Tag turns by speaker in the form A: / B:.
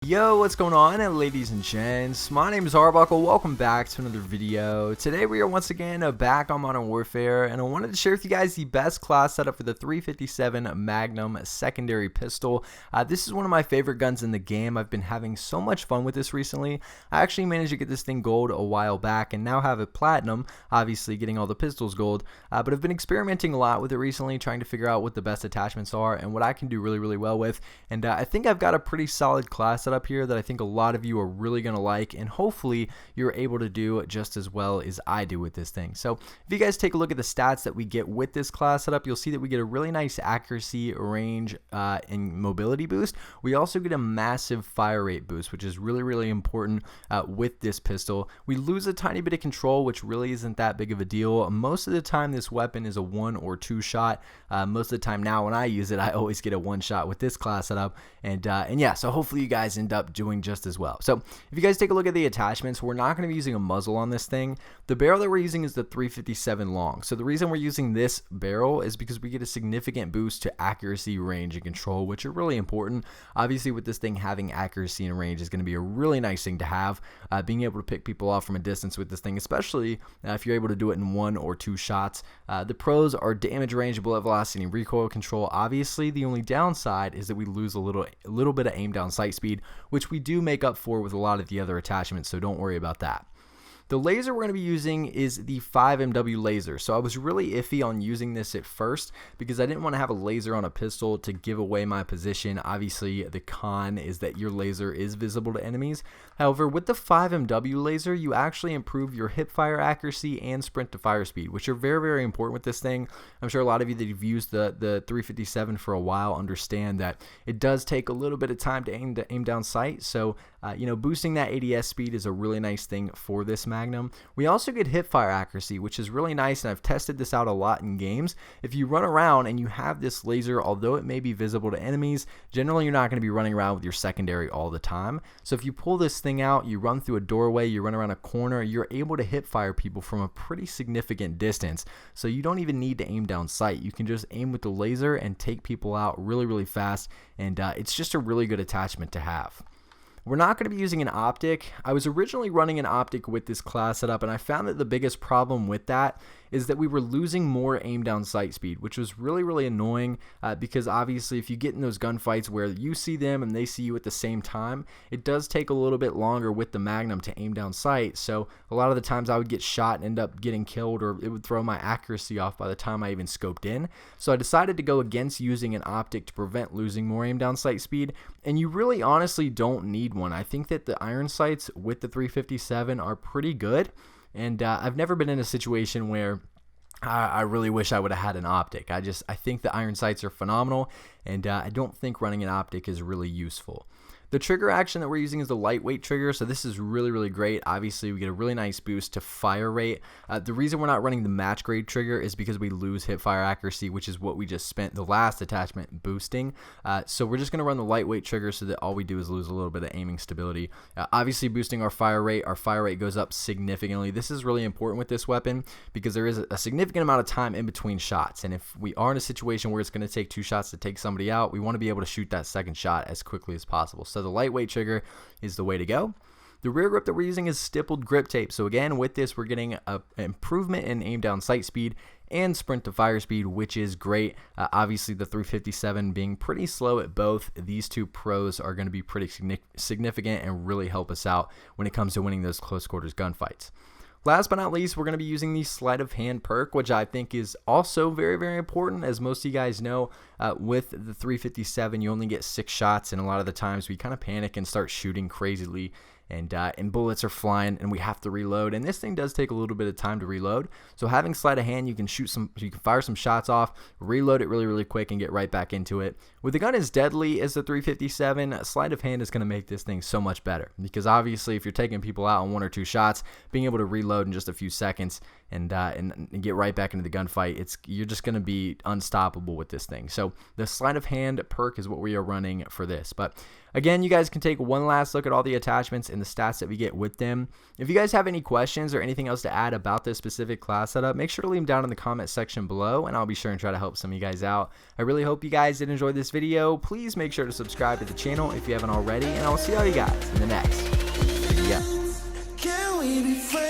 A: Yo, what's going on, ladies and gents? My name is Arbuckle. Welcome back to another video. Today we are once again back on Modern Warfare, and I wanted to share with you guys the best class setup for the 357 Magnum secondary pistol. This is one of my favorite guns in the game. I've been having so much fun with this recently. I actually managed to get this thing gold a while back and now have it platinum, obviously getting all the pistols gold, but I've been experimenting a lot with it recently, trying to figure out what the best attachments are and what I can do really well with, and I think I've got a pretty solid class up here that I think a lot of you are really going to like, and hopefully you're able to do just as well as I do with this thing. So if you guys take a look at the stats that we get with this class setup, you'll see that we get a really nice accuracy, range, and mobility boost. We also get a massive fire rate boost, which is really important with this pistol. We lose a tiny bit of control, which really isn't that big of a deal. Most of the time this weapon is a 1 or 2 shot. Most of the time now when I use it, I always get a 1 shot with this class setup, and yeah, so hopefully you guys end up doing just as well. So if you guys take a look at the attachments, we're not going to be using a muzzle on this thing. The barrel that we're using is the 357 long. So the reason we're using this barrel is because we get a significant boost to accuracy, range, and control, which are really important. Obviously with this thing, having accuracy and range is going to be a really nice thing to have. Being able to pick people off from a distance with this thing, especially if you're able to do it in 1 or 2 shots. The pros are damage, range, bullet velocity, and recoil control. Obviously the only downside is that we lose a little bit of aim down sight speed, which we do make up for with a lot of the other attachments, so don't worry about that. The laser we're going to be using is the 5MW laser. So I was really iffy on using this at first because I didn't want to have a laser on a pistol to give away my position. Obviously the con is that your laser is visible to enemies. However, with the 5MW laser, you actually improve your hip fire accuracy and sprint to fire speed, which are very important with this thing. I'm sure a lot of you that have used the 357 for a while understand that it does take a little bit of time to aim down sight. So boosting that ADS speed is a really nice thing for this Magnum. We also get hip fire accuracy, which is really nice, and I've tested this out a lot in games. If you run around and you have this laser, although it may be visible to enemies, generally you're not going to be running around with your secondary all the time. So if you pull this thing out, you run through a doorway, you run around a corner, you're able to hip fire people from a pretty significant distance. So you don't even need to aim down sight. You can just aim with the laser and take people out really fast, and it's just a really good attachment to have. We're not going to be using an optic. I was originally running an optic with this class setup, and I found that the biggest problem with that is that we were losing more aim down sight speed, which was really annoying because obviously if you get in those gunfights where you see them and they see you at the same time, it does take a little bit longer with the Magnum to aim down sight. So a lot of the times I would get shot and end up getting killed, or it would throw my accuracy off by the time I even scoped in. So I decided to go against using an optic to prevent losing more aim down sight speed, and you really honestly don't need one. I think that the iron sights with the 357 are pretty good, and I've never been in a situation where I really wish I would have had an optic. I think the iron sights are phenomenal, and I don't think running an optic is really useful. The trigger action that we're using is the lightweight trigger, so this is really great. Obviously, we get a really nice boost to fire rate. The reason we're not running the match grade trigger is because we lose hip fire accuracy, which is what we just spent the last attachment boosting. So we're just going to run the lightweight trigger so that all we do is lose a little bit of aiming stability. Obviously, boosting our fire rate goes up significantly. This is really important with this weapon because there is a significant amount of time in between shots, and if we are in a situation where it's going to take 2 shots to take somebody out, we want to be able to shoot that second shot as quickly as possible. So the lightweight trigger is the way to go. The rear grip that we're using is stippled grip tape. So again, with this, we're getting an improvement in aim down sight speed and sprint to fire speed, which is great. Obviously, the 357 being pretty slow at both, these two pros are going to be pretty significant and really help us out when it comes to winning those close quarters gunfights. Last but not least, we're going to be using the Sleight of Hand perk, which I think is also very important. As most of you guys know, with the 357, you only get 6 shots, and a lot of the times we kind of panic and start shooting crazily, and bullets are flying, and we have to reload. And this thing does take a little bit of time to reload. So having Sleight of Hand, you can fire some shots off, reload it really quick, and get right back into it. With the gun as deadly as the 357, Sleight of Hand is going to make this thing so much better, because obviously if you're taking people out on 1 or 2 shots, being able to reload reload in just a few seconds and get right back into the gunfight. You're just going to be unstoppable with this thing. So the Sleight of Hand perk is what we are running for this. But again, you guys can take one last look at all the attachments and the stats that we get with them. If you guys have any questions or anything else to add about this specific class setup, make sure to leave them down in the comment section below, and I'll be sure and try to help some of you guys out. I really hope you guys did enjoy this video. Please make sure to subscribe to the channel if you haven't already, and I'll see all you guys in the next video. Can we be friends?